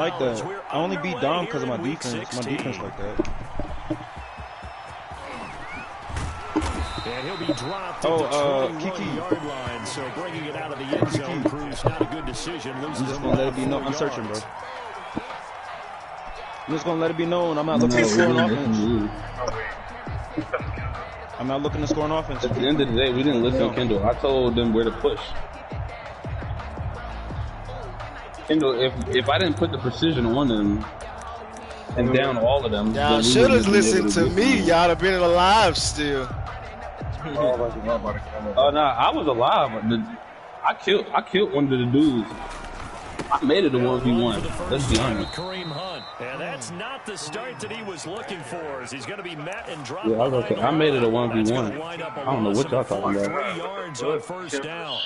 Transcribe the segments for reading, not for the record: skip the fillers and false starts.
Like that. I only beat Dom because of my defense. My defense like that. And he'll be dropped at the 21-yard line, so bringing it out of the end zone proves not a good decision. I'm just gonna let it be known. I'm searching, bro. I'm just gonna let it be known. I'm not looking to score an offense. I'm not looking to score an offense. At the end of the day, we didn't listen to Kendall. I told them where to push. Kendall, if I didn't put the precision on them and down all of them, y'all should have listened to me. Y'all have been alive still. Oh no, I was alive. I killed one of the dudes. I made it a 1v1. Let's be honest. And that's not the start that he was looking for. As he's going to be met and dropped. Yeah, I was okay. I made it a 1v1. I don't know what y'all talking about. 3 yards on first down.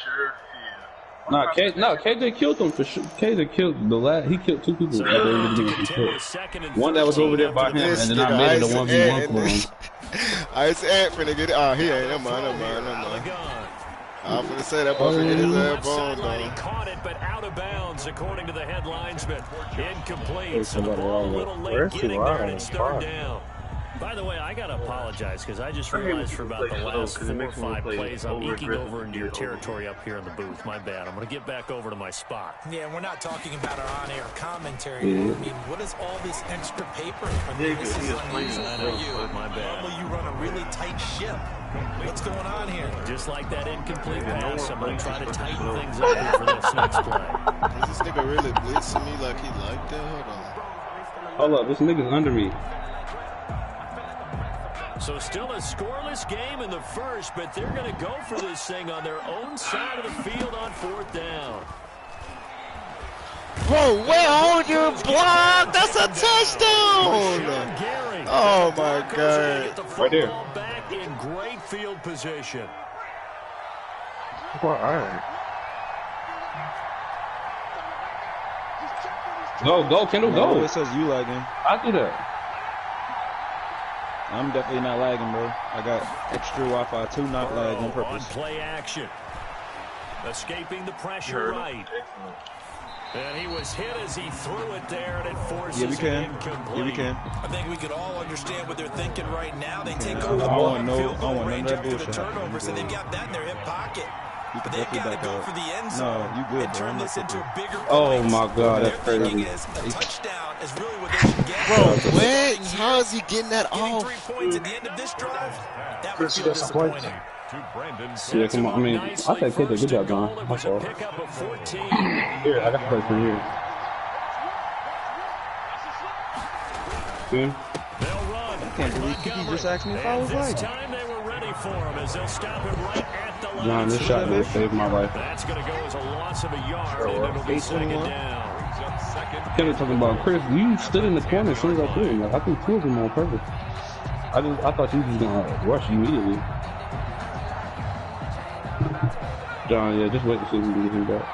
No, KJ killed him for sure. KJ killed the last. He killed 2 people. One that was over there by him, and then I made it a 1v1 for him. Ice Ant finna get it. Oh, he ain't. Never mind. I'm gonna say that boy finna get his ass bone, though. He caught it, but out of bounds, according to the head linesman. Incomplete. So the ball a little late getting there, and it's 3rd down. By the way, I gotta apologize because I just realized for about the last 4 or 5 plays, I'm eking over into your territory up here in the booth. My bad. I'm gonna get back over to my spot. Yeah, we're not talking about our on-air commentary. I mean, what is all this extra paper? I mean, this is unusual for you. My bad. Normally, you run a really tight ship. What's going on here? Just like that incomplete pass, I'm gonna try to tighten things up here for this next play. Is this nigga really blitzing me like he like that? Hold up, this nigga's under me. So still a scoreless game in the first, but they're going to go for this thing on their own side of the field on 4th down. Whoa, where on your block? That's a touchdown! Oh my God! Right there. Back in great field position. Well, all right. Go, Kendall, go. It says you lagging. I do that. I'm definitely not lagging, bro. I got extra Wi-Fi too, not lag on purpose. On play action. Escaping the pressure right. And he was hit as he threw it there, and it forces it incomplete. Yeah, we can. I think we could all understand what they're thinking right now. They take over I the want field goal none range of that after the bullshit. turnover, so they've got that in their hip pocket. But they've got to go for the end zone and turn this into a bigger play. Oh my God, that's crazy. A touchdown is really what they should get. Bro, what? How is he getting that off? 3 points at the end of this drive. That would feel disappointing. Yeah, come on. I mean, I said KJ, good job, John. That's all. Here, I got to play for you. Good. I can't believe he just asked me if I was right. John, this shot will save my life. That's going to go as a loss of a yard, and it'll be 2nd down. Kenny talking about Chris. You stood in the corner as soon as I threw him. Like, I think two of them on purpose. I thought you was gonna rush immediately. John, yeah, just wait to see if we can get him back.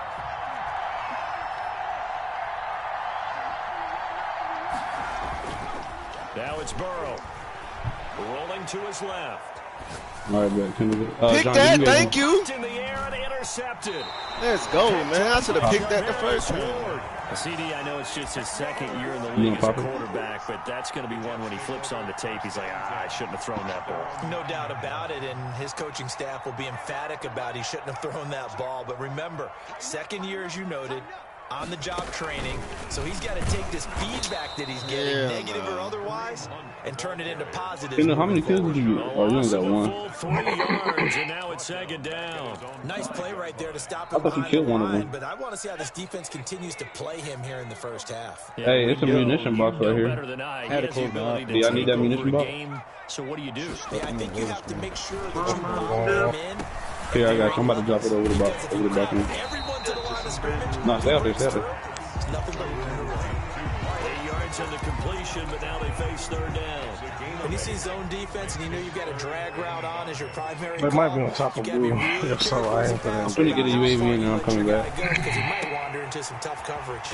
Now it's Burrow. Rolling to his left. All right, back. Pick John, that, thank you. In the air and intercepted. Let's go, man. I should have picked that the first time. CD, I know it's just his 2nd year in the league as a quarterback, but that's going to be one when he flips on the tape. He's like, I shouldn't have thrown that ball. No doubt about it, and his coaching staff will be emphatic about he shouldn't have thrown that ball. But remember, 2nd year, as you noted, on-the-job training, so he's got to take this feedback that he's getting, negative or otherwise, and turn it into positive. You know, how many kills did you get? Oh, you only got one. 3 yards, and now it's 2nd down. Nice play right there to stop him. I thought you killed one of them. But I want to see how this defense continues to play him here in the first half. Yeah, hey, it's a munition box right here. Had a cool dog. Yeah, I need that munition box. So what do you do? Yeah, I think you have to make sure that you bomb him in. Here, I got you. I'm about to drop it over the box, over the back end. Everyone to the line of scrimmage. No, stay out there, stay out there. 8 yards on the completion, but now they face 3rd down. When you see zone defense and you know you've got a drag route on as your primary It might be on top of blue. If so, I ain't gonna. I'm trying to get a UAV in and I'm coming back. Because he might wander into some tough coverage.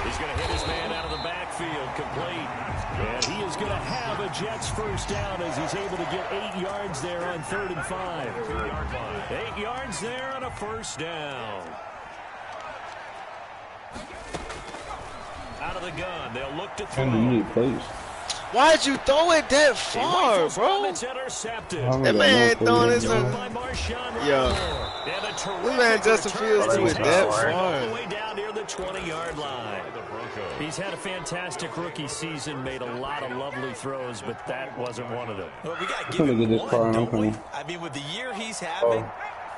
He's going to hit his man out of the backfield, complete. And he is going to have a Jets first down as he's able to get 8 yards there on 3rd and 5. 8 yards there on a first down. the gun. They'll look to throw. You need plays. Why'd you throw it that far, bro? It's intercepted. That man throwing this. Yo, this man Justin Fields threw it that far. All the way down near the 20-yard line. He's had a fantastic rookie season, made a lot of lovely throws, but that wasn't one of them. Well, we got to give him one, don't we? I mean, with the year he's having,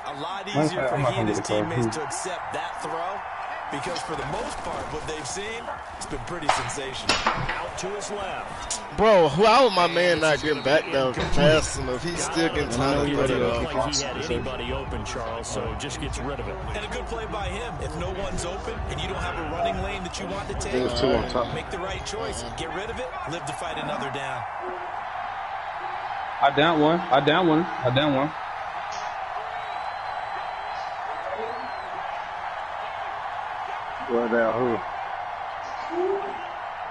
a lot easier for he and his teammates to accept that throw. Because for the most part, what they've seen, it's been pretty sensational. Out to his left. Bro, how would my man not getting back down fast enough? He's still getting time to put it up. Like he had anybody open, Charles, so just gets rid of it. And a good play by him. If no one's open and you don't have a running lane that you want to take, make the right choice. Get rid of it. Live to fight another down. I down one. Well, now who?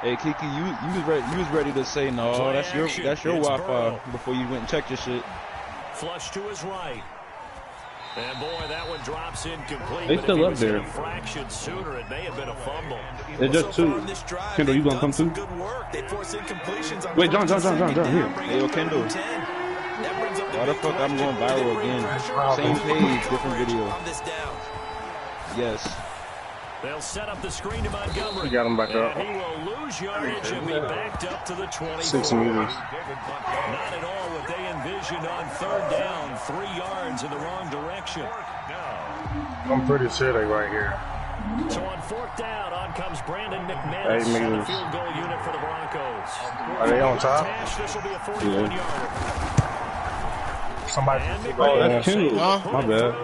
Hey Kiki, you was ready to say no. That's your Wi-Fi before you went and checked your shit. Flush to his right. And boy, that one drops incomplete. They still up there. A fraction sooner, it may have been a fumble. They're just two. Kendall, you gonna come through? Wait, John, here. Hey, yo, Kendall. Why the fuck I'm going viral again? Same page, different video. Yes. They'll set up the screen to Montgomery. You got him back up. He will lose yardage and be backed up to the 24. 6 meters. Not at all what they envisioned on third down. 3 yards in the wrong direction. I'm pretty sure they right here. So on fourth down, on comes Brandon McManus on the field goal unit for the Broncos. Are they on top? This will be a 41-yarder. Somebody. Oh, that's Kendall. My bad.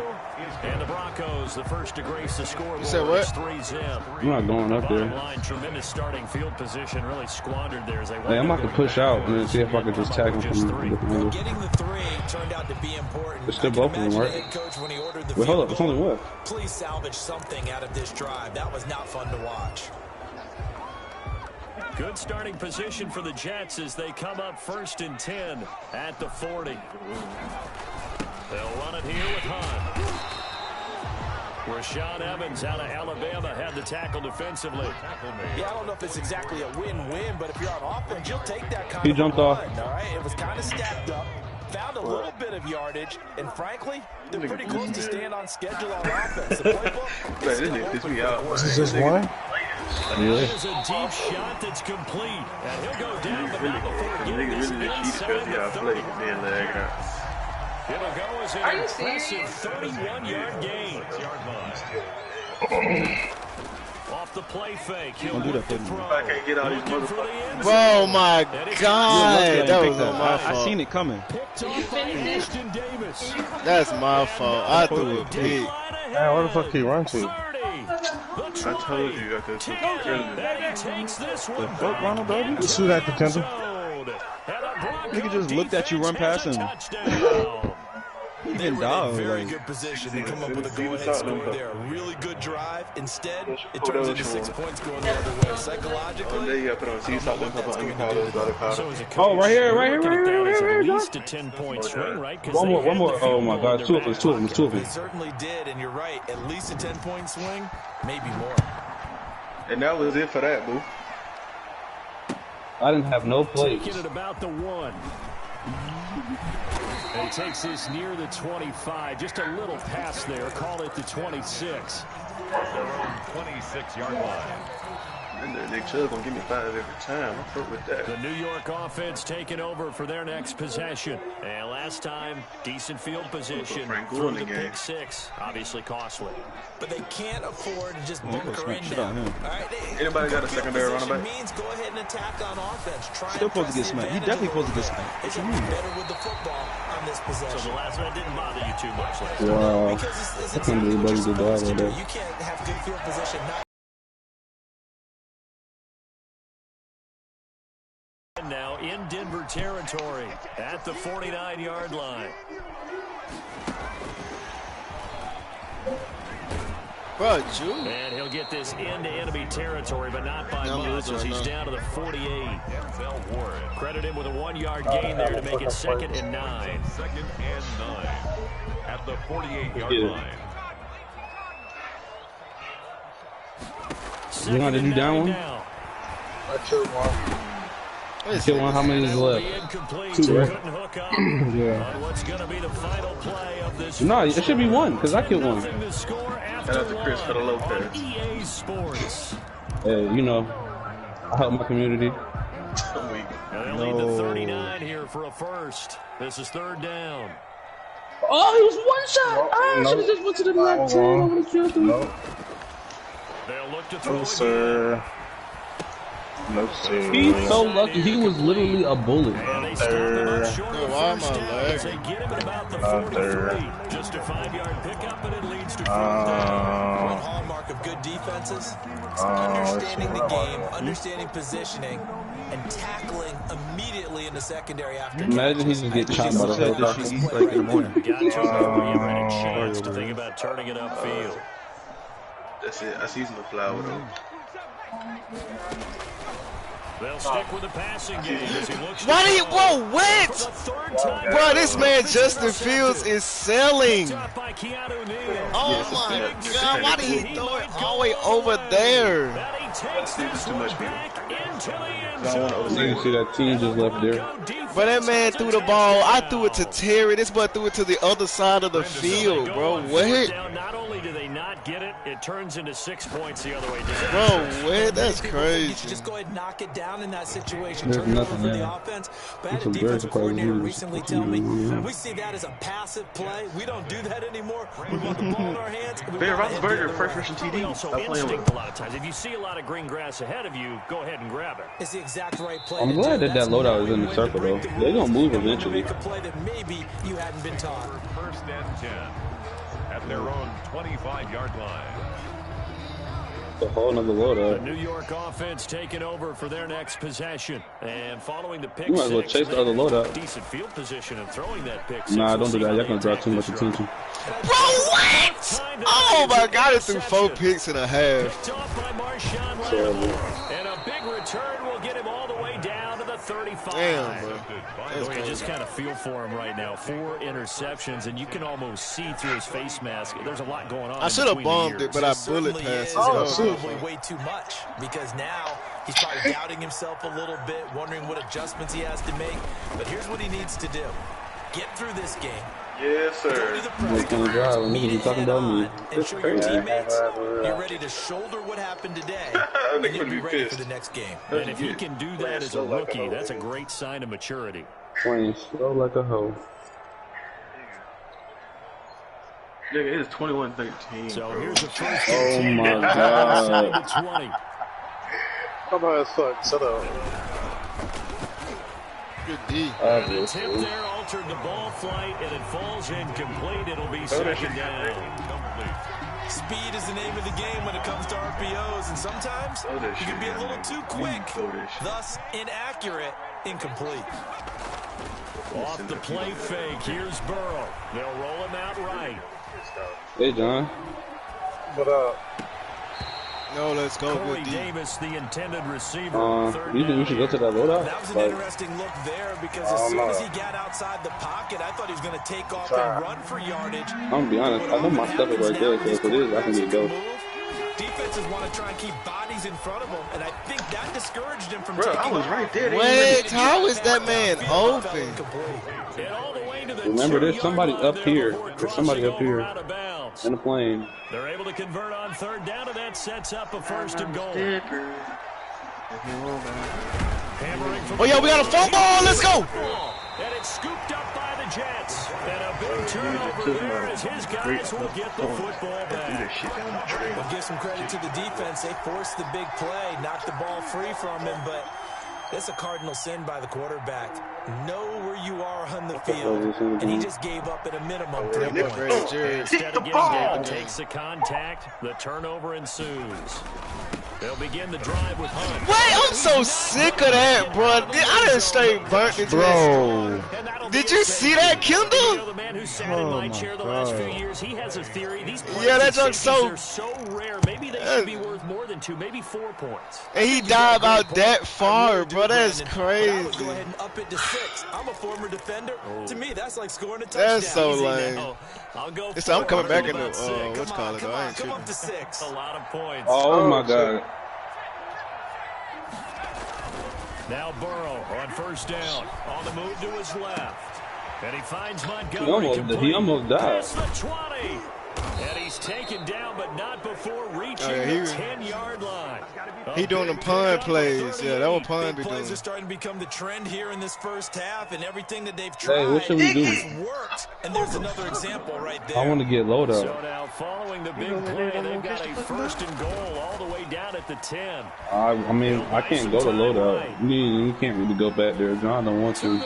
And the Broncos, the first to grace the scoreboard. You said what? 3-zip. I'm not going up there. Line, tremendous starting field position, really squandered there as they Hey, I'm about to push out and then see if I can just tag him from the angle. Getting the 3 turned out to be important. It's still both of them, right? Wait, hold up. It's only what? Please salvage something out of this drive. That was not fun to watch. Good starting position for the Jets as they come up 1st and 10 at the 40. They'll run it here with Hunt. Rashaan Evans out of Alabama had the tackle defensively. Yeah, I don't know if it's exactly a win-win, but if you're on offense, you'll take that kind He of jumped run, off. all right? It was kind of stacked up, found a little bit of yardage, and frankly, they're pretty close to staying on schedule on offense. The playbook is This is just one? That is a deep shot that's complete. And he'll go down, but not before getting this inside the 30. It'll go as an impressive 31-yard gain. Off the play fake. He'll look to throw. I can't get out of these Bro, my God. That was on my fault. I seen it coming. That's my fault. I threw it big. Man, where the fuck he run to? I told you that this was the fuck, Ronald, baby? You shoot at the Kendall. Nigga just looked at you run past him. They were in a very good position to come up with a go-ahead score there. A really good drive. Instead, it turns into 6 points going the other way. Psychologically, Oh, right here. At least a 10-point swing, right? One more. Oh my God, two of them. they certainly did, and you're right. At least a 10-point swing, maybe more. And that was it for that, boo. I didn't have no plays. Taking it about the 1. And he takes this near the 25. Just a little pass there. Call it the 26. Their own 26-yard line. Nick Chubb gonna give me 5 every time. I'm through with that. The New York offense taking over for their next possession. And last time, decent field position. Through the pick 6. Obviously costly. But they can't afford to just bunker in now. All right, Anybody got a secondary running back? Means go ahead and attack on offense. Still supposed to get smacked. He definitely supposed to get smacked. They can be better with the football on this possession. So the last one didn't bother you too much last time. Wow. Because it's I can't believe Buddy did that right there. You can't have good field position. Now in Denver territory at the 49-yard line. Bro, Jew. And he'll get this into enemy territory, but not by much as he's down to the 48. Credit him with a 1-yard gain there to make it 2nd and 9. 2nd and 9 at the 48-yard line. You want to do down one? I killed one. Kill one. How many is left? 2, right? Yeah. What's going to be the final play of this? No, it should be 1 because I killed 1. Shout out to Chris for the low pass. EA Sports. Hey, you know, I help my community. They'll lead the 39 here for a first. This is 3rd down. Oh, he was 1 shot. I should have just went to the left 10. I would have killed him. They'll look to throw sir. No, sir. He's so lucky. He was literally a bullet. Why am I lagging? Get him at about the 43. Just a 5-yard pickup, and it leads to 4th down. One hallmark of good defenses is understanding the game, understanding positioning, and tackling immediately in the secondary after. Imagine he just get chopped by the head. Got to give him a chance to think about turning it upfield. That's it. I see some flower though. They'll stick with the passing game as he looks. Why do you, bro, what? Bro, this man Justin Fields is selling. Oh my God, why did he throw it all the way over there? That's too much for him. You can see that team just left there. But that man threw the ball. I threw it to Terry. This boy threw it to the other side of the field, bro. What? Not only do they not get it, it turns into 6 points the other way. Bro, what? That's crazy. Just go ahead and knock it down in that situation. There's nothing for there. the offense. But I had a defensive coordinator recently tell me, we see that as a passive play. We don't do that anymore. We want the ball in our hands. Ben Roethlisberger, first rushing TD. Also instinct a lot of times. If you see a lot of green grass ahead of you, go ahead and grab it. It's the exact right play. I'm glad that loadout is in the circle, though. They're going to move eventually. Make a play that maybe you hadn't been taught. 1st and 10 at their own 25-yard line. A whole nother loadout. The New York offense taking over for their next possession. And following the pick You might as well chase the other loadout. Decent field position and throwing that pick. Nah, don't do that. Y'all going to draw too much attention. Bro, what? Oh my God, it threw 4 picks and a half. And a big return will get him all the way down to the 35. Damn, bro. You just kind of feel for him right now. 4 interceptions, and you can almost see through his face mask. There's a lot going on. I should have bombed it, but I bullet passed it. Probably way too much because now he's probably doubting himself a little bit, wondering what adjustments he has to make. But here's what he needs to do. Get through this game. Yes, sir. They're going to drive. And niggas be talking about me. And show your teammates you're ready to shoulder what happened today. And you'll be ready for the next game. And if he can do that as a rookie, that's a great sign of maturity. Playing slow like a hoe. Nigga, it is 21-13. So here's the first. Oh my God. 20. Come on, fuck. Shut up. Good D. The tip there altered the ball flight, and it falls incomplete. It'll be 2nd down. Speed is the name of the game when it comes to RPOs, and sometimes you can be a little too quick, thus inaccurate, incomplete. Off the play fake, here's Burrow. They'll roll him out right. Hey, John. What up? No, let's go. Corey Good D. Davis, the intended receiver. You think we should go to that loadout? That was an interesting look there because as soon as he got outside the pocket, I thought he was going to take off and run for yardage. I'm going to be honest. I know my stuff is right there, so if it is, I can get go. Defenses want to try and keep bodies in front of him, and I think that discouraged him from Bro, taking I was right there. Wait, how is that man open? Remember, there's somebody up here. There's somebody up here in the plane. They're able to convert on 3rd down, and that sets up a 1st and goal. Oh, yeah, we got a football. Let's go. And it's scooped up by the Jets. And a big turnover there as his guys will get the football back. We'll give some credit to the defense. They forced the big play, knocked the ball free from him, but that's a cardinal sin by the quarterback. Know where you are on the field, and he just gave up at a minimum 3 points. Instead of getting it, takes the contact. The turnover ensues. They'll begin the drive with Hunt. Wait, I'm so sick of that, bro. I done straight burnt this. Bro. Did you see that, Kendall? The man who sat in my chair the last few years, he has a theory. These that junk's so rare. Maybe they should be worth more than 2, maybe 4 points. And he died about that far, bro. That's crazy. Go ahead and up it to 6. I'm a former defender. To me, that's like scoring a touchdown. That's so lame. I'll go. I'm coming back in the what's called it. I ain't come up to 6. A lot of points. Oh my God. Now Burrow on first down. On the move to his left. And he finds Montgomery. He almost died. Past the 20. And he's taken down, but not before reaching the 10-yard line. He doing the pun plays. Yeah, that what pun be doing. Plays are starting to become the trend here in this first half, and everything that they've tried what should we do? has worked. And there's another example right there. I want to get low though. So now following the big play, they've got a first and goal all the way down at the 10. I mean, I can't go to load up. You can't really go back there. John don't want to.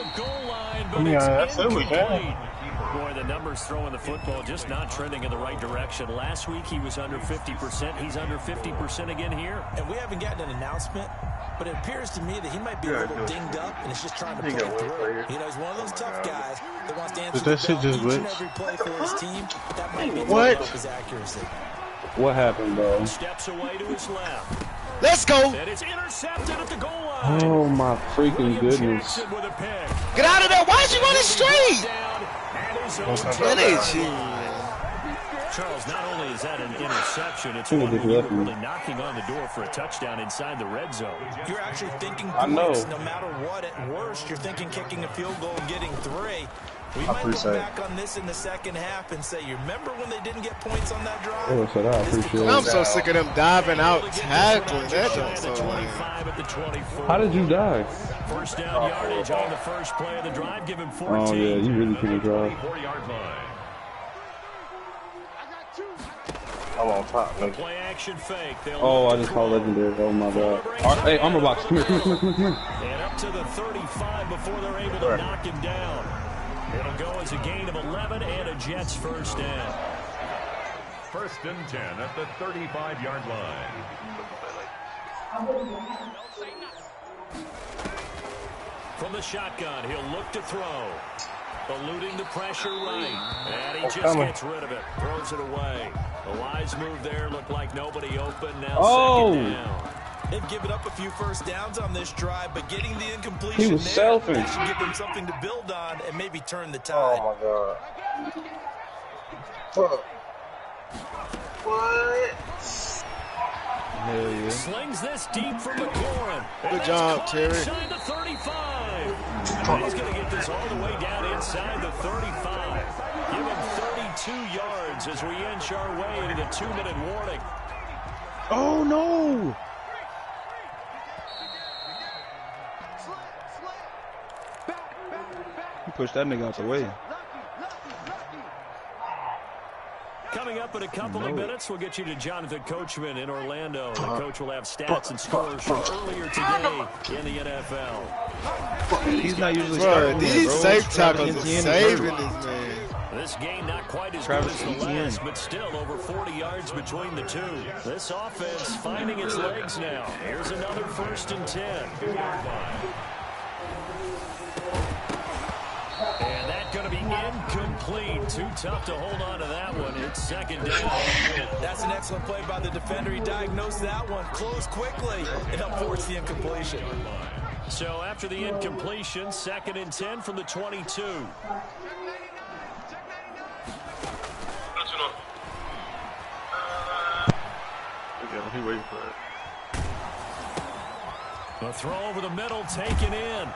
Boy, the numbers throwing the football just not trending in the right direction. Last week he was under 50%. He's under 50% again here. And we haven't gotten an announcement, but it appears to me that he might be a little dinged up and it's just trying to play through. You know, he's one of those tough guys that wants to answer each and every play for his team. That might be his accuracy. What happened, bro? Steps away to his left. Let's go. And it's intercepted at the goal line. Oh my freaking goodness. Get out of there. Why is he running straight? Charles, not only is that an interception, it's one where you're really knocking on the door for a touchdown inside the red zone. You're actually thinking points no matter what. At worst, you're thinking kicking a field goal and getting 3. We might look back on this in the second half and say, you remember when they didn't get points on that drive? I'm so sick of them diving out tackling. That don't so How did you die? First down yardage on the first play of the drive. Give him 14. Oh yeah, you really couldn't drive. I'm on top, man. Play action fake. Oh, I just called legendary. Oh my god. Hey, armor box, come here. And up to the 35 before they're able to knock him down. It'll go as a gain of 11 and a Jets first down. First and 10 at the 35-yard line. From the shotgun, he'll look to throw. Eluding the pressure right. And he just gets rid of it. Throws it away. A wise move there. Looked like nobody open. Now second down. They've given up a few first downs on this drive, but getting the incompletion he was selfish. That should give them something to build on and maybe turn the tide. Oh, my God. What? Hell yeah. Slings this deep from McLaurin. Good job, Terry. Inside the 35. And he's going to get this all the way down inside the 35. Give him 32 yards as we inch our way into the 2-minute warning. Oh, no. He pushed that nigga out the way. Coming up in a couple of minutes, we'll get you to Jonathan Coachman in Orlando. The coach will have stats and scores from earlier today in the NFL. He's not usually starting. These safe tackles are saving this man. This game not quite as good as the last, but still over 40 yards between the two. This offense finding its legs now. Here's another first and 10. And that's going to be incomplete. Too tough to hold on to that one. It's second down. That's an excellent play by the defender. He diagnosed that one, closed quickly, and forced the incompletion. So after the incompletion, second and 10 from the 22. He waiting for it. The throw over the middle, taken in.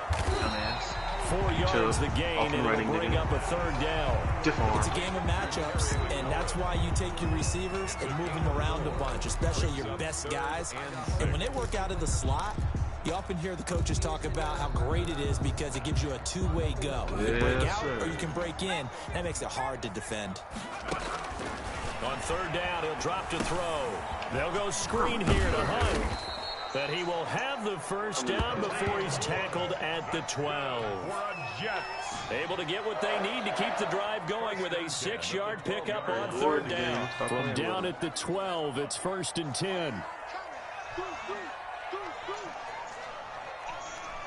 4 yards the gain, and it'll bring up a third down. It's a game of matchups, and that's why you take your receivers and move them around a bunch, especially your best guys. And when they work out of the slot, you often hear the coaches talk about how great it is because it gives you a two-way go. You can break out or you can break in. That makes it hard to defend. On third down, he'll drop to throw. They'll go screen here to Hunt. But he will have the first down before he's tackled at the 12. Able to get what they need to keep the drive going with a 6-yard pickup on third down. From down at the 12, it's first and 10.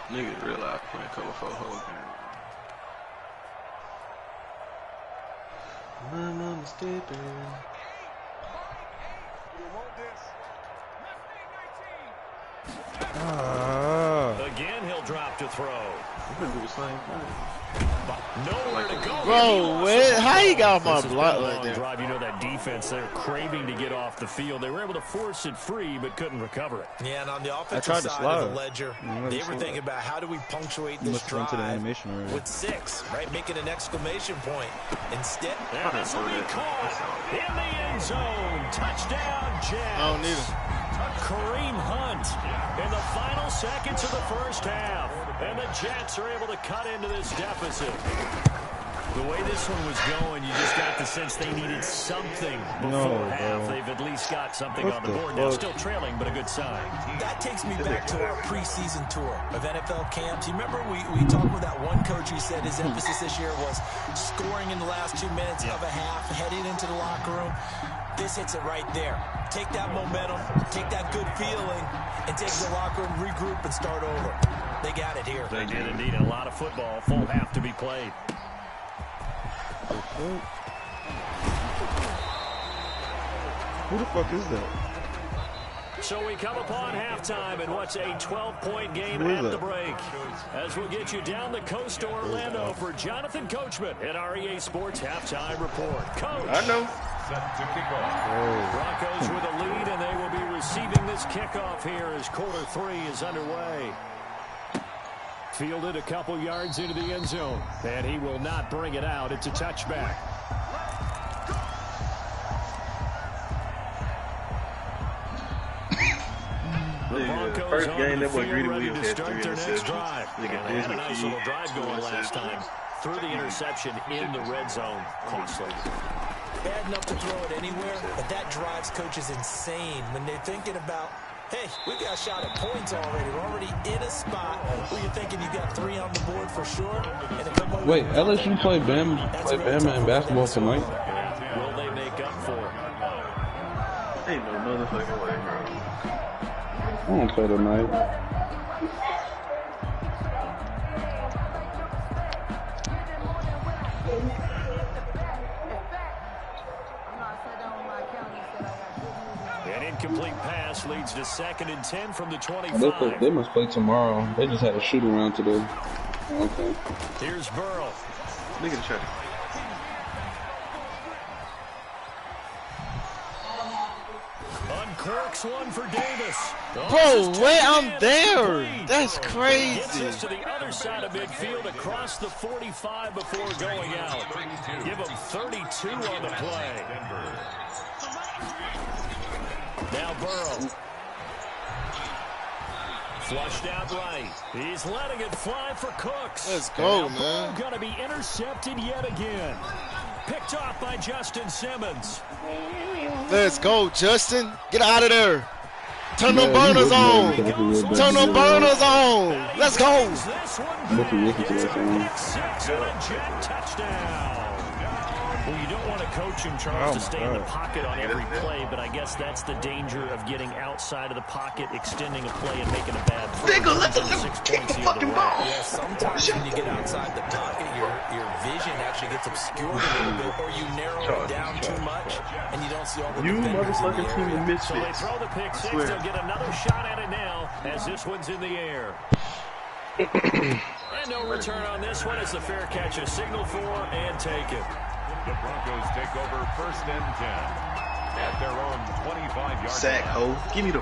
Nigga realize playing cover for a whole game. Mama stepping. Again, he'll drop to throw. You can do the same thing. Nowhere to go. Bro, how he got off my block like that? Drive, you know that defense, they're craving to get off the field. They were able to force it free, but couldn't recover it. Yeah, and on the offensive side of the ledger, they were thinking about how do we punctuate this drive with 6, right? Making an exclamation point. Instead, this will be caught in the end zone. Touchdown, Jets. I don't need it. Kareem Hunt in the final seconds of the first half. And the Jets are able to cut into this deficit. The way this one was going, you just got the sense they needed something before half. They've at least got something on the board now. Still trailing, but a good sign. That takes me back to our preseason tour of NFL camps. You remember we talked with that one coach who said his emphasis this year was scoring in the last 2 minutes of a half, heading into the locker room. This hits it right there. Take that momentum, take that good feeling, and take the locker room, regroup, and start over. They got it here. They did indeed. A lot of football, full half to be played. Who the fuck is that? So we come upon halftime in what's a 12-point game at the break. As we'll get you down the coast to Orlando for Jonathan Coachman at our EA Sports Halftime Report. Coach. I know. Broncos with a lead, and they will be receiving this kickoff here as quarter 3 is underway. Fielded a couple yards into the end zone, and he will not bring it out. It's a touchback. The Broncos first game that boy Greedy ready to Williams had start 3 their next interceptions. drive. They had a nice little drive going last time. Threw the interception in the red zone. Costly. Bad enough to throw it anywhere, but that drives coaches insane when they're thinking about, hey, we got a shot at points already. We're already in a spot where you're thinking you got 3 on the board for sure. And wait, LSU play Bama in basketball tonight? Will they make up for it? Ain't no motherfucking way, bro. I don't play tonight. An incomplete pass leads to 2nd and 10 from the 25. They must play tomorrow. They just had a shoot around today. Okay. Here's Burrow. Look at the check. Uncorks one for Davis. Bro, wait, I'm there. That's crazy. Gets us to the other side of midfield across the 45 before going out. Give him 32 on the play. Now Burrow. Flushed out right. He's letting it fly for Cooks. Let's go, man. Going to be intercepted yet again. Picked off by Justin Simmons. Let's go, Justin. Get out of there. Turn them burners on. Turn them burners on. Let's go. Touchdown. Well, you don't want to coach him, Charles, to stay in the pocket on every play, but I guess that's the danger of getting outside of the pocket, extending a play, and making a bad play. Nigga, let them kick the fucking ball. Yeah, sometimes when you get outside the pocket, your vision actually gets obscured a little bit, or you narrow it down too much, and you don't see all the defenders in the area. So they throw the pick 6. They'll get another shot at it now, as this one's in the air. And no return on this one as the fair catch is signaled for and taken. The Broncos take over 1st and 10 at their own 25-yard sack, line. ho. Give me the.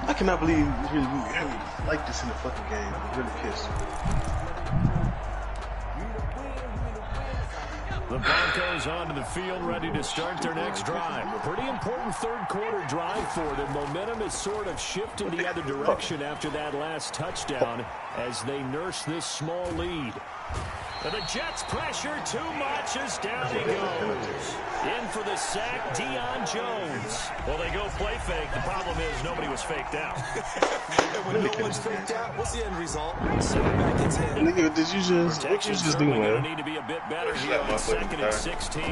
I cannot believe we like this in the fucking game. I'm really pissed. The Broncos onto the field, ready to start their next drive. Pretty important 3rd quarter drive for them. Momentum is sort of shifting the other direction after that last touchdown as they nurse this small lead. And the Jets pressure too much as down he goes. In for the sack, Deion Jones. Well, they go play fake. The problem is nobody was faked out. And when no one's faked out, what's the end result? Center back gets hit. Nigga, did you just, what you just do, man? Need to be a bit better here on 2nd and 16.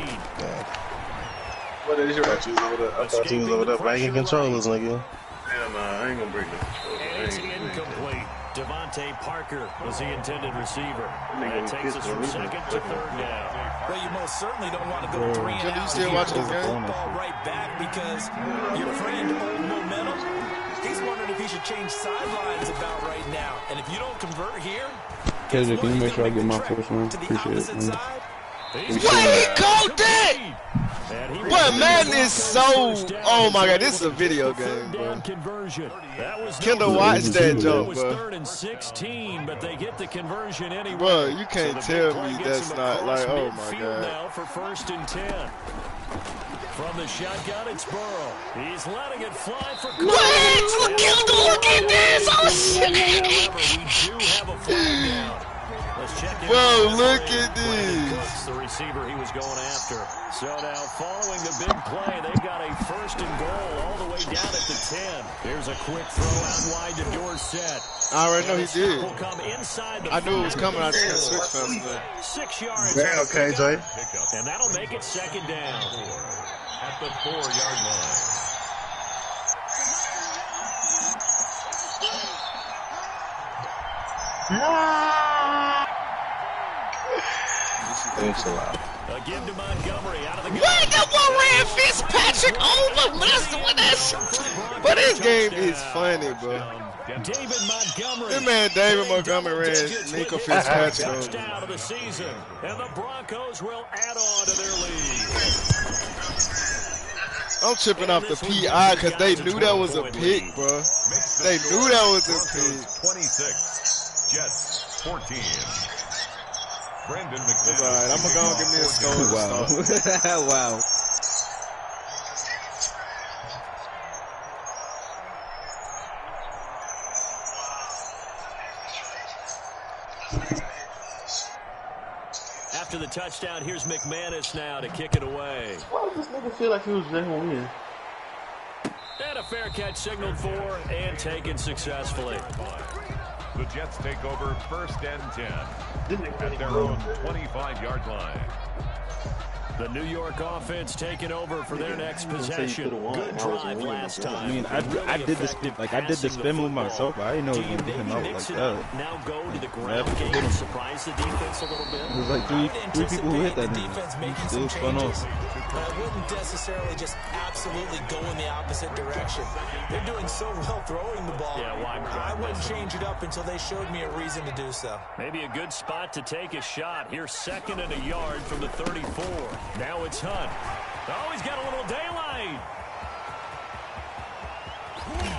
What is your I thought he was over there banging controllers, nigga. Hell nah, I ain't gonna break the controller. And it's incomplete. Devontae Parker was the intended receiver. That takes us from 2nd to 3rd down. Well, you most certainly don't want to go 3 and out. You still watching this game? Ball right back because your friend, old momentum, he's wondering if he should change sidelines about right now. And if you don't convert here, KJ, can you make sure I get my first one? Appreciate it, man. What, he caught that? What, Madden is so... Oh my God, this is a video game, bro. Kendall watched that joke, bro. 3rd and 16, but they get the conversion anyway. Bro, you can't tell me that's not like, oh my God. Now for 1st and 10. From the shotgun, it's Burrow. He's letting it fly for what? Look at this! Oh shit! We do have a flag down. Let's check in. Bro, look at this. The receiver he was going after. So now following the big play, they've got a 1st and goal all the way down at the 10. Here's a quick throw out wide to Dorsett. I already know he did. I knew it was coming. I just couldn't switch fast enough. 6 yards. Damn, KJ. And that'll make it 2nd down. At the 4-yard line. Thanks a lot. Give to Montgomery out of the what? That one ran Fitzpatrick over. Listen with that shit. But this game is funny, bro. David Montgomery. This man David Montgomery ran Nico Fitzpatrick over. Touchdown of the season. And the Broncos will add on to their lead. I'm tripping off the PI because they knew that was a pick, bro. They knew that was a pick. 26. Jets 14. Brandon McMahon. All right, I'm going to go and give me a score. Wow. Wow. After the touchdown, here's McManus now to kick it away. Why does this nigga feel like he was just gonna win? And a fair catch signaled for and taken successfully. The Jets take over 1st and 10 at their own 25-yard line. The New York offense taking over for their next possession. Good drive last time. I mean, I did the spin, I did the spin move myself, but I didn't know it was gonna get him out like that. Now go to the ground game, surprise the defense a little bit. It was like three people who hit that nigga. Still spun off. But I wouldn't necessarily just absolutely go in the opposite direction. They're doing so well throwing the ball. Yeah, why? I wouldn't change it up until they showed me a reason to do so. Maybe a good spot to take a shot. Here's 2nd and a yard from the 34. Now it's Hunt. Oh, he's got a little daylight.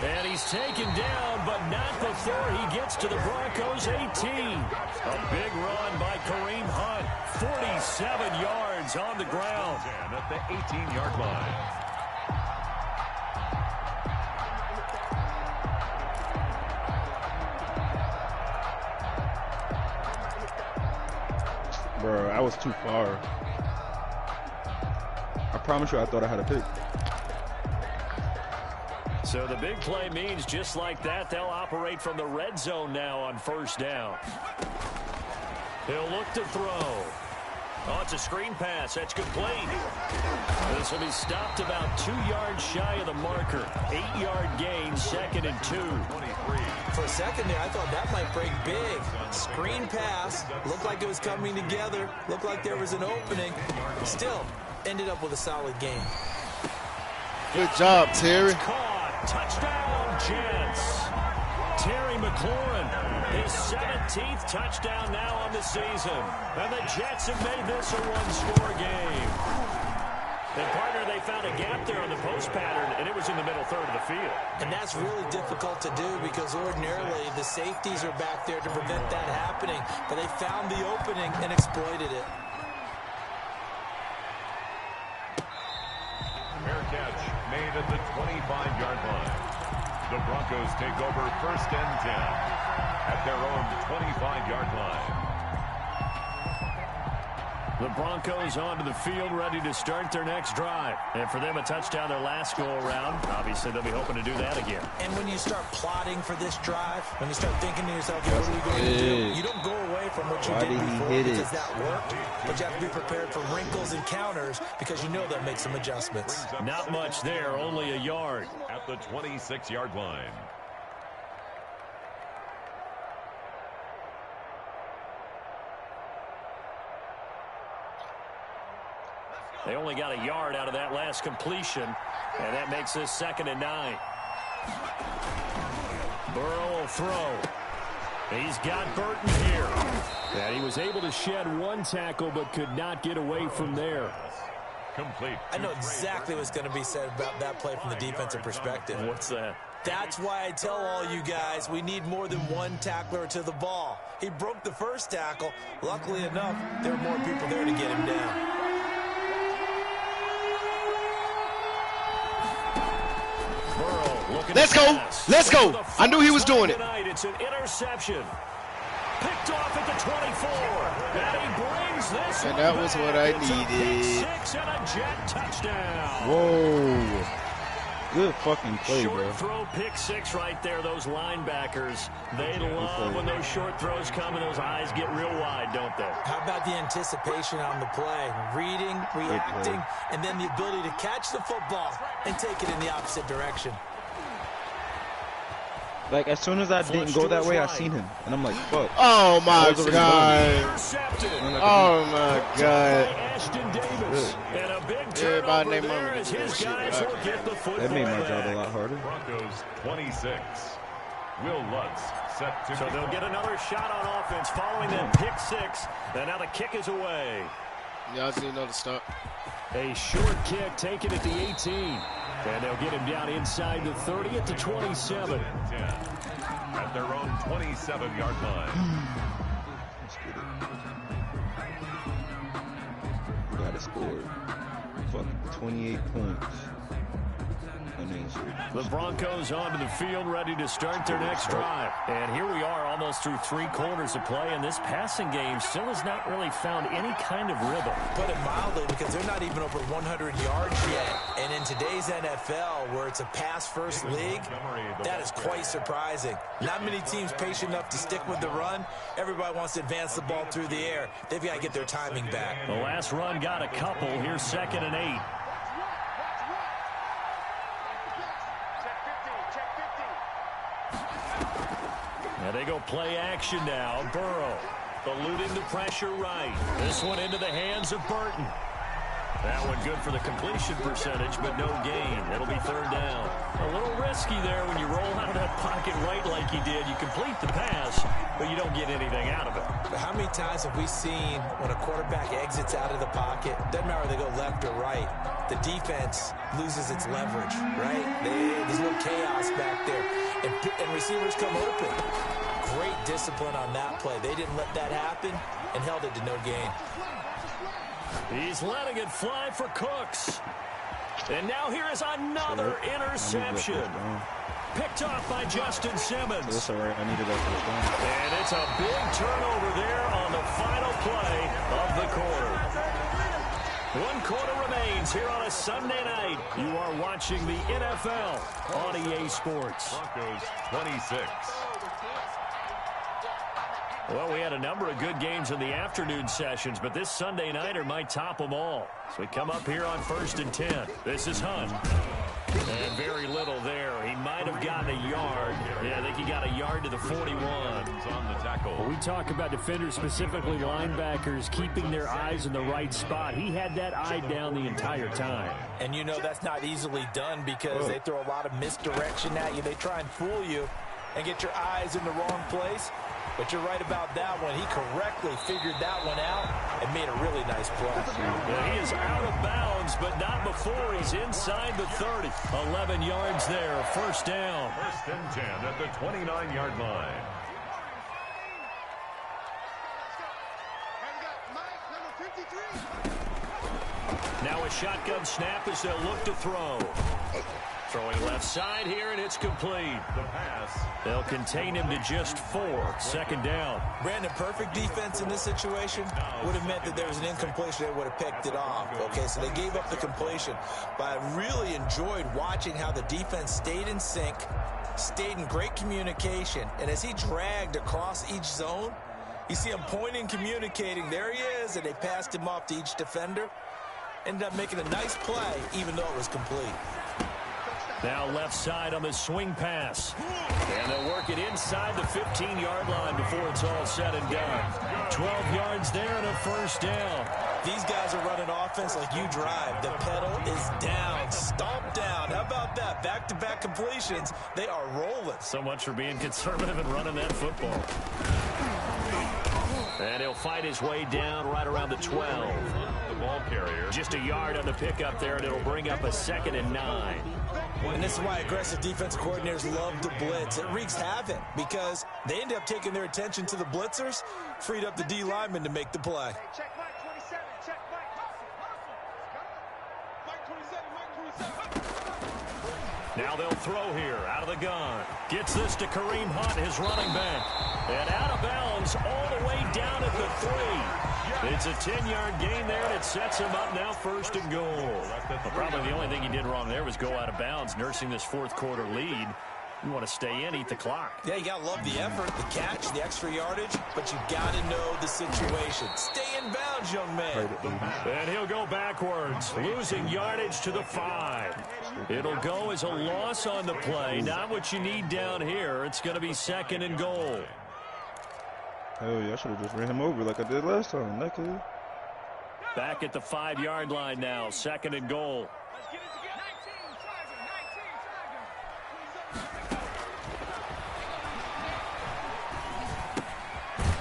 And he's taken down, but not before he gets to the Broncos' 18. A big run by Kareem Hunt. 47 yards on the ground. And at the 18-yard line. Bro, I was too far. I promise you, I thought I had a pick. So the big play means just like that, they'll operate from the red zone now on 1st down. He'll look to throw. Oh, it's a screen pass. That's complete. This will be stopped about 2 yards shy of the marker. 8-yard gain, 2nd and 2. For a second there, I thought that might break big. Screen pass. Looked like it was coming together. Looked like there was an opening. Still, ended up with a solid game. Good job, Terry. Touchdown, Jets. Terry McLaurin, his 17th touchdown now on the season. And the Jets have made this a one-score game. And, partner, they found a gap there on the post pattern, and it was in the middle third of the field. And that's really difficult to do because ordinarily the safeties are back there to prevent that happening. But they found the opening and exploited it. Fair catch made at the 25-yard line. The Broncos take over 1st and 10 at their own 25-yard line. The Broncos onto the field, ready to start their next drive. And for them, a touchdown their last go-around. Obviously, they'll be hoping to do that again. And when you start plotting for this drive, when you start thinking to yourself, what are we going to do? You don't go away from what you did before because that worked. But you have to be prepared for wrinkles and counters because you know that makes some adjustments. Not much there, only a yard. At the 26-yard line. They only got a yard out of that last completion, and that makes this 2nd and 9. Burrow will throw. He's got Burton here. And he was able to shed one tackle but could not get away from there. Complete. I know exactly what's going to be said about that play from the defensive perspective. What's that? That's why I tell all you guys we need more than one tackler to the ball. He broke the first tackle. Luckily enough, there were more people there to get him down. Let's go. Let's go. I knew he was doing it. It's an interception. Picked off at the 24. And he brings this. And that was what I needed. 6 and a jet touchdown. Whoa. Good fucking play, bro. Short throw, pick 6 right there. Those linebackers, they love when those short throws come and those eyes get real wide, don't they? How about the anticipation on the play? Reading, reacting, and then the ability to catch the football and take it in the opposite direction. Like, as soon as I didn't go that way, I seen him. And I'm like, fuck. Oh, my God. Oh, my God. Everybody named That made my job a lot harder. Broncos 26. Will Lutz set to. So they'll get another shot on offense following that pick 6. And now the kick is away. Y'all see another stop. A short kick taken at the 18. And they'll get him down inside the 30 at the 27. At their own 27-yard line. Let's get it. Got to score. Fucking 28 points. The Broncos onto the field, ready to start their next drive. And here we are, almost through 3 quarters of play, and this passing game still has not really found any kind of rhythm. Put it mildly, because they're not even over 100 yards yet. And in today's NFL, where it's a pass-first league, that is quite surprising. Not many teams patient enough to stick with the run. Everybody wants to advance the ball through the air. They've got to get their timing back. The last run got a couple. Here's 2nd and 8. Now they go play action now. Burrow eluding the pressure right. This one into the hands of Burton. That one good for the completion percentage, but no gain. It'll be 3rd down. A little risky there when you roll out of that pocket right like you did. You complete the pass, but you don't get anything out of it. But how many times have we seen when a quarterback exits out of the pocket, doesn't matter whether they go left or right, the defense loses its leverage, right? There's a little chaos back there, and receivers come open. Great discipline on that play. They didn't let that happen and held it to no gain. He's letting it fly for Cooks. And now here is another interception. Picked off by Justin Simmons. That's all right. I needed that first down. And it's a big turnover there on the final play of the quarter. 1 quarter remains here on a Sunday night. You are watching the NFL on EA Sports. Broncos 26. Well, we had a number of good games in the afternoon sessions, but this Sunday nighter might top them all. So we come up here on 1st and 10. This is Hunt. And very little there. He might have gotten a yard. Yeah, I think he got a yard to the 41. On the tackle. When we talk about defenders, specifically linebackers, keeping their eyes in the right spot. He had that eye down the entire time. And you know that's not easily done because they throw a lot of misdirection at you. They try and fool you and get your eyes in the wrong place. But you're right about that one. He correctly figured that one out and made a really nice play. Yeah, he is out of bounds, but not before he's inside the 30. 11 yards there, 1st down. 1st and 10 at the 29-yard line. Now a shotgun snap as they'll look to throw. Throwing left side here, and it's complete. The pass. They'll contain him to just 4. 2nd down. Brandon, perfect defense in this situation would have meant that there was an incompletion. They would have picked it off. Okay, so they gave up the completion. But I really enjoyed watching how the defense stayed in sync, stayed in great communication. And as he dragged across each zone, you see him pointing, communicating. There he is, and they passed him off to each defender. Ended up making a nice play, even though it was complete. Now left side on the swing pass. And they'll work it inside the 15-yard line before it's all said and done. 12 yards there and a 1st down. These guys are running offense like you drive. The pedal is down, stomp down. How about that? Back-to-back completions. They are rolling. So much for being conservative and running that football. And he'll fight his way down right around the 12. The ball carrier. Just a yard on the pickup there, and it'll bring up a 2nd and 9. And this is why aggressive defensive coordinators love to blitz. It wreaks havoc because they end up taking their attention to the blitzers, freed up the D lineman to make the play. Now they'll throw here out of the gun. Gets this to Kareem Hunt, his running back. And out of bounds all the way down at the 3. It's a 10-yard gain there, and it sets him up now 1st and goal. Well, probably the only thing he did wrong there was go out of bounds, nursing this 4th quarter lead. You want to stay in, eat the clock. Yeah, you got to love the effort, the catch, the extra yardage, but you got to know the situation. Stay in bounds, young man. And he'll go backwards, losing yardage to the 5. It'll go as a loss on the play. Not what you need down here. It's going to be 2nd and goal. Hell yeah, I should have just ran him over like I did last time. That could. Back at the 5-yard line now, 2nd and goal.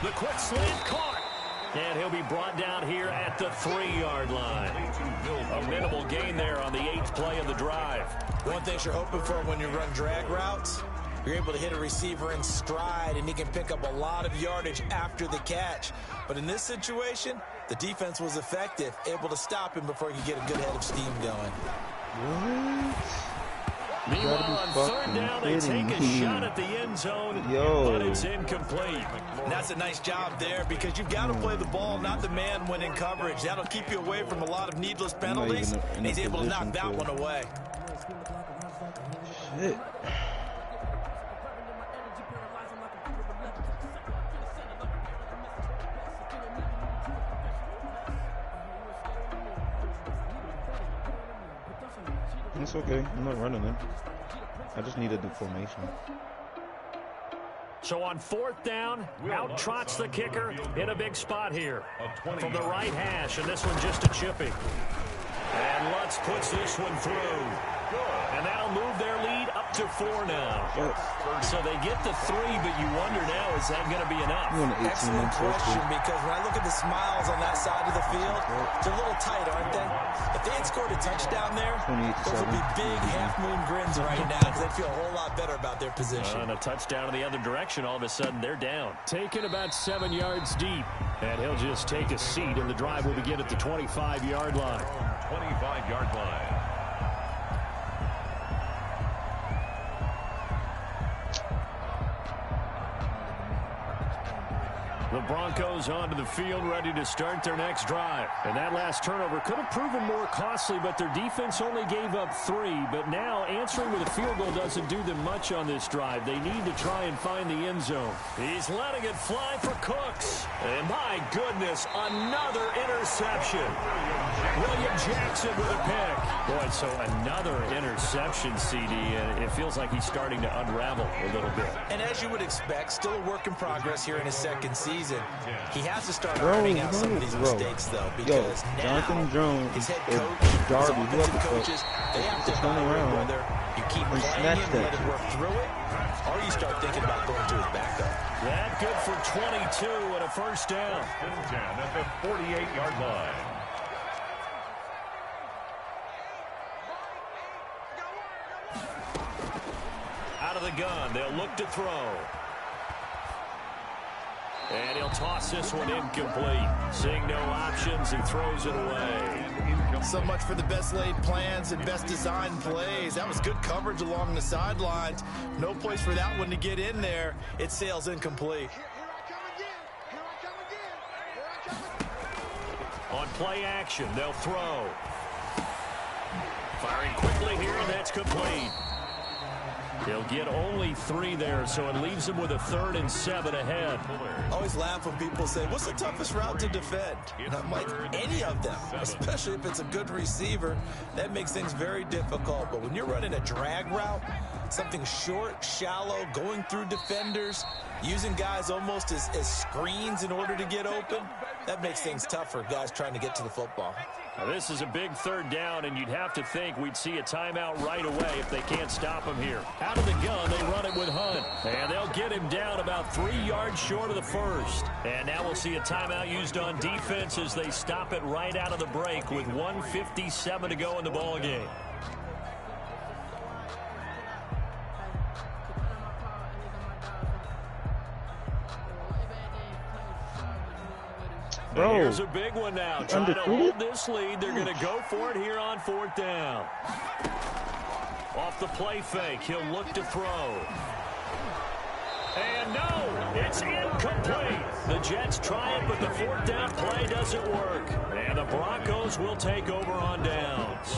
The quick slant caught. And he'll be brought down here at the 3-yard line. A minimal gain there on the 8th play of the drive. One thing you're hoping for when you run drag routes, you're able to hit a receiver in stride, and he can pick up a lot of yardage after the catch. But in this situation, the defense was effective, able to stop him before he could get a good head of steam going. What? Meanwhile, on 3rd down, they take a shot at the end zone, but it's incomplete. And that's a nice job there because you've got to play the ball, not the man when in coverage. That'll keep you away from a lot of needless penalties, and he's able to knock that one away. Shit. It's okay. I'm not running them. I just needed the formation. So on 4th down, out trots the kicker in a big spot here from the right hash, and this one just a chipping. And Lutz puts this one through. And that'll move their lead up to 4 now. So they get the 3, but you wonder now, is that going to be enough? Excellent question, because when I look at the smiles on that side of the field, they're a little tight, aren't they? If they had scored a touchdown there, those would be big half-moon grins right now because they'd feel a whole lot better about their position. And a touchdown in the other direction, all of a sudden they're down. Taken about 7 yards deep. And he'll just take a seat, and the drive will begin at the 25-yard line. 25-yard line. The Broncos onto the field, ready to start their next drive. And that last turnover could have proven more costly, but their defense only gave up 3. But now answering with a field goal doesn't do them much on this drive. They need to try and find the end zone. He's letting it fly for Cooks. And my goodness, another interception. William Jackson with a pick. Boy, so another interception, CD. And it feels like he's starting to unravel a little bit. And as you would expect, still a work in progress here in his 2nd season. He has to start ironing out some of these mistakes, though, because now his head coach, his offensive coaches, they have to evaluate whether you keep playing him and let him work through it, or you start thinking about going to his backup. That good for 22 and a 1st down. At the 48-yard line. Out of the gun, they'll look to throw. And he'll toss this one incomplete. Seeing no options, he throws it away. So much for the best laid plans and best designed plays. That was good coverage along the sidelines. No place for that one to get in there. It sails incomplete. On play action, they'll throw. Firing quickly here, and that's complete. He'll get only 3 there, so it leaves him with a 3rd and 7 ahead. I always laugh when people say, what's the toughest route to defend? And I'm like, any of them, especially if it's a good receiver. That makes things very difficult. But when you're running a drag route, something short, shallow, going through defenders, using guys almost as screens in order to get open, that makes things tough for guys trying to get to the football. Now, this is a big 3rd down, and you'd have to think we'd see a timeout right away if they can't stop him here. Out of the gun, they run it with Hunt. And they'll get him down about 3 yards short of the 1st. And now we'll see a timeout used on defense as they stop it right out of the break with 1:57 to go in the ballgame. Bro, here's a big one now. Trying to hold this lead. They're going to go for it here on 4th down. Off the play fake, he'll look to throw. And no, it's incomplete. The Jets try it, but the 4th down play doesn't work. And the Broncos will take over on downs.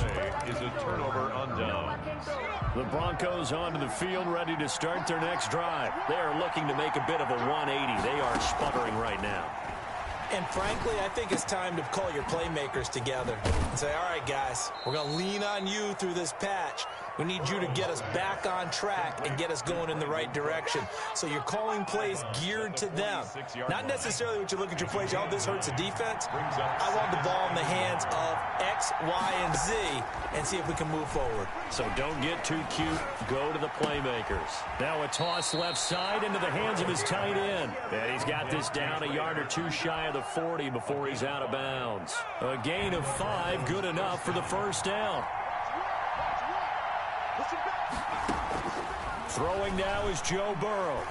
Is a turnover on downs. The Broncos onto the field, ready to start their next drive. They are looking to make a bit of a 180. They are sputtering right now. And frankly, I think it's time to call your playmakers together and say, all right, guys, we're going to lean on you through this patch. We need you to get us back on track and get us going in the right direction. So you're calling plays geared to them. Not necessarily what you look at your plays, oh, this hurts the defense. I want the ball in the hands of X, Y, and Z and see if we can move forward. So don't get too cute. Go to the playmakers. Now a toss left side into the hands of his tight end. And he's got this down a yard or 2 shy of the 40 before he's out of bounds. A gain of 5, good enough for the 1st down. Throwing now is Joe Burrow.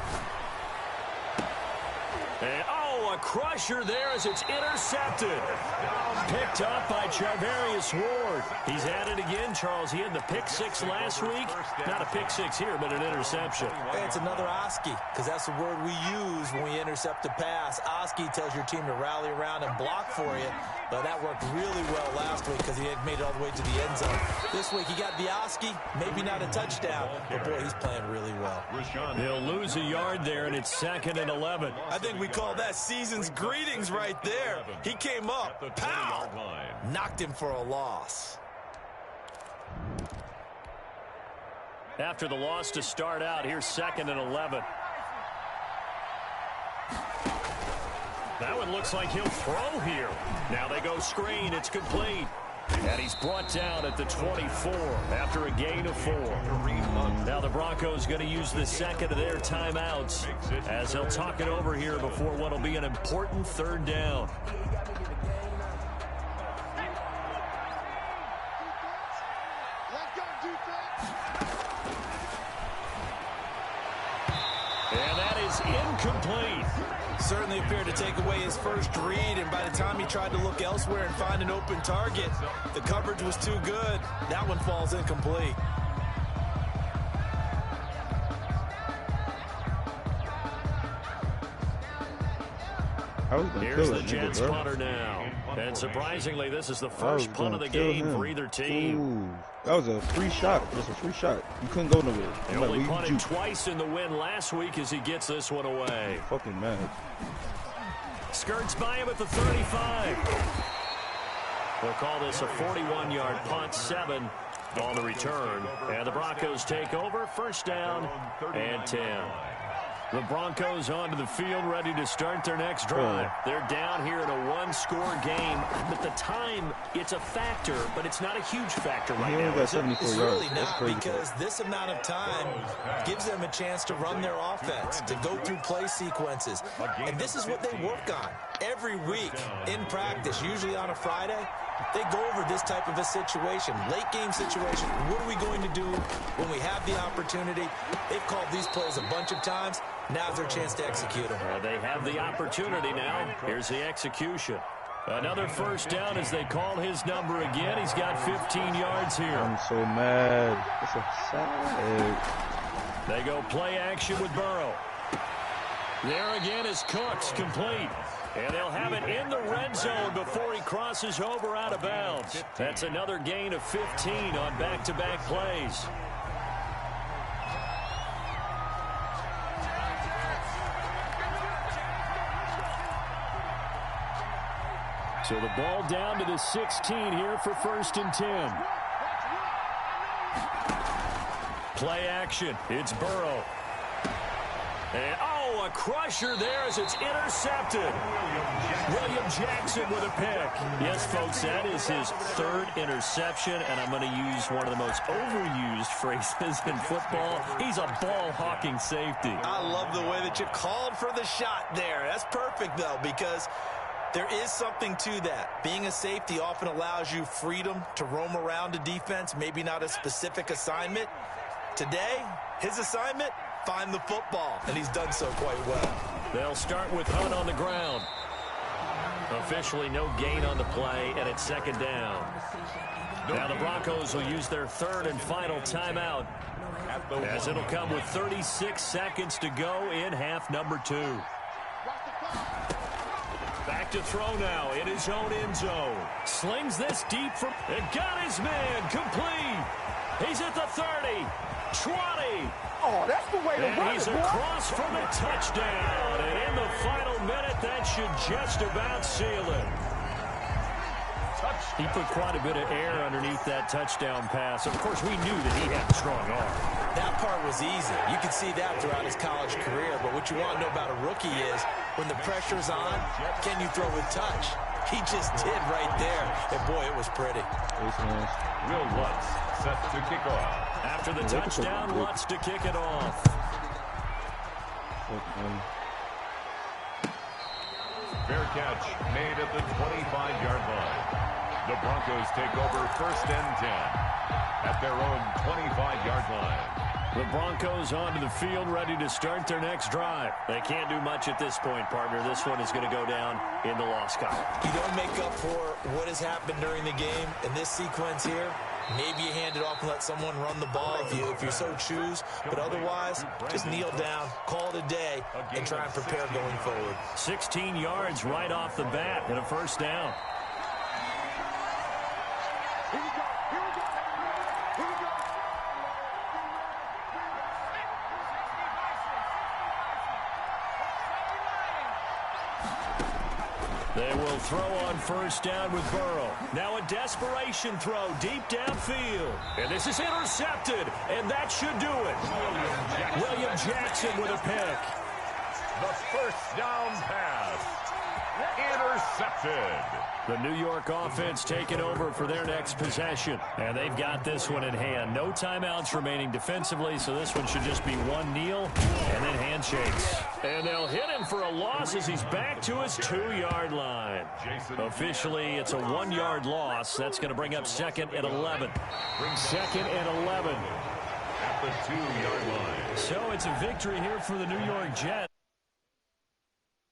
And, a crusher there as it's intercepted. Picked up by Charvarius Ward. He's at it again, Charles. He had the pick 6 last week. Not a pick 6 here, but an interception. Hey, it's another Oski, because that's the word we use when we intercept a pass. Oski tells your team to rally around and block for you. But that worked really well last week because he had made it all the way to the end zone. This week he got the Oski, maybe not a touchdown, but boy, he's playing really well. He'll lose a yard there, and it's 2nd and 11. I think we call that season's greetings right there. He came up, pow, knocked him for a loss. After the loss to start out, here's 2nd and 11. That one looks like he'll throw here. Now they go screen. It's complete. And he's brought down at the 24 after a gain of 4. Now the Broncos going to use the 2nd of their timeouts as they'll talk it over here before what will be an important 3rd down. And that is incomplete. Certainly appeared to take away his first read, and by the time he tried to look elsewhere and find an open target, the coverage was too good. That one falls incomplete. Here's the Jets punter now. And surprisingly, this is the first punt of the game for either team. Ooh, that was a free shot. Just a free shot. You couldn't go nowhere. He only punted twice in the win last week as he gets this one away. Fucking mad. Skirts by him at the 35. They'll call this a 41-yard punt, 7 on the return. And the Broncos take over, 1st down and 10. The Broncos onto the field, ready to start their next drive. They're down here in a 1-score game. At the time, it's a factor, but it's not a huge factor right now. It's really not, because this amount of time gives them a chance to run their offense, to go through play sequences. And this is what they work on every week in practice, usually on a Friday. They go over this type of a situation, late game situation. What are we going to do when we have the opportunity? They've called these plays a bunch of times. Now's their chance to execute them. They have the opportunity now. Here's the execution. Another 1st down as they call his number again. He's got 15 yards here. I'm so mad. It's a sad. They go play action with Burrow. There again is Cooks, complete. And they'll have it in the red zone before he crosses over out of bounds. That's another gain of 15 on back-to-back plays. So the ball down to the 16 here for 1st and 10. Play action. It's Burrow. And, oh, a crusher there as it's intercepted. William Jackson with a pick. Yes, folks, that is his 3rd interception, and I'm going to use one of the most overused phrases in football. He's a ball-hawking safety. I love the way that you called for the shot there. That's perfect, though, because there is something to that. Being a safety often allows you freedom to roam around a defense, maybe not a specific assignment. Today, his assignment, find the football, and he's done so quite well. They'll start with Hunt on the ground. Officially no gain on the play, and it's 2nd down. Now the Broncos will use their 3rd and final timeout, as it'll come with 36 seconds to go in half number 2. Back to throw now in his own end zone. Slings this deep from... And got his man complete. He's at the 30, 20. Oh, that's the way to run it, he's across for the touchdown. And in the final minute, that should just about seal it. He put quite a bit of air underneath that touchdown pass. Of course, we knew that he had a strong arm. That part was easy. You could see that throughout his college career. But what you want to know about a rookie is when the pressure's on, can you throw with touch? He just did right there. And, boy, it was pretty. Will Lutz set to kick off. After the touchdown, Lutz to kick it off. Fair catch made at the 25-yard line. The Broncos take over 1st and 10 at their own 25-yard line. The Broncos onto the field, ready to start their next drive. They can't do much at this point, partner. This one is going to go down in the loss column. You don't make up for what has happened during the game in this sequence here. Maybe you hand it off and let someone run the ball if you so choose. But otherwise, just kneel down, call it a day, and try and prepare going forward. 16 yards right off the bat and a 1st down. They will throw on 1st down with Burrow. Now a desperation throw deep downfield. And this is intercepted, and that should do it. William Jackson with a pick. The 1st down pass. Intercepted. The New York offense taking over for their next possession. And they've got this one in hand. No timeouts remaining defensively, so this one should just be one kneel and then handshakes. And they'll hit him for a loss as he's back to his 2-yard line. Officially, it's a 1-yard loss. That's going to bring up 2nd and 11. 2nd and 11. At the 2-yard line. So it's a victory here for the New York Jets.